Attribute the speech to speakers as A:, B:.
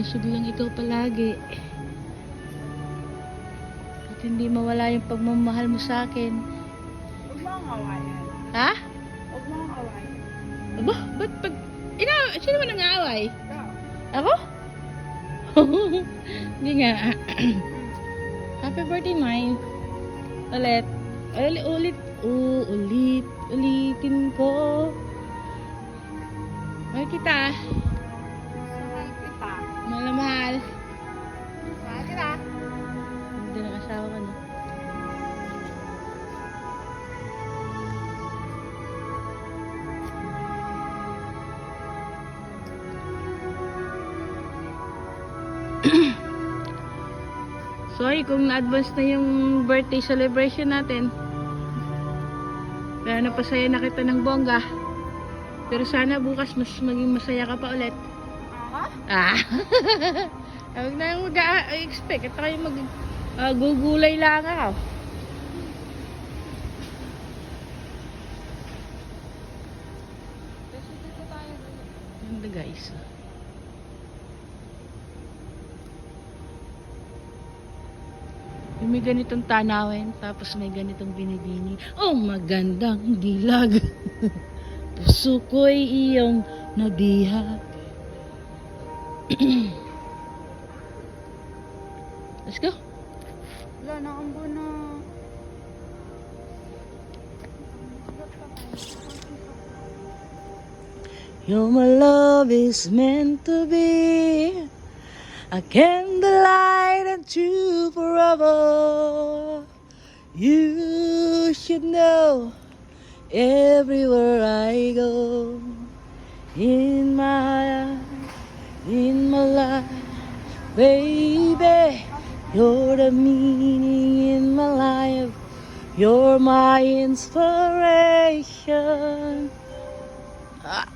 A: busog lang ikaw palagi. At hindi mawala yung pagmamahal mo sa akin.
B: Huwag mo akong awayan.
A: Ha?
B: Huwag mo akong awayan.
A: Aba, ba't pag... Sino man nang-aaway?
B: Ikaw.
A: Ako? Hindi nga. Happy birthday, mine. Ulit. Ulitin ko. Mahal kita.
B: Mahal kita.
A: Mahal na mahal.
B: Mahal kita.
A: Hindi na asawa ka na. Sorry kung na-advance na yung birthday celebration natin. Pero napasaya na kita ng bongga. Pero sana bukas mas maging masaya ka pa ulit.
B: Ako?
A: Ah. Huwag na yung mag-expect. At kayo gugulay lang ako.
B: Kasi dito tayo.
A: Ganda guys. Yung may ganitong tanawin, tapos may ganitong binibini. Oh, magandang dilag. Puso ko'y iyong nabihag. Let's go.
B: Wala na ang buno.
A: Your my love is meant to be a candlelight and true forever. You should know everywhere I go. In my life, baby, you're the meaning in my life. You're my inspiration. Ah.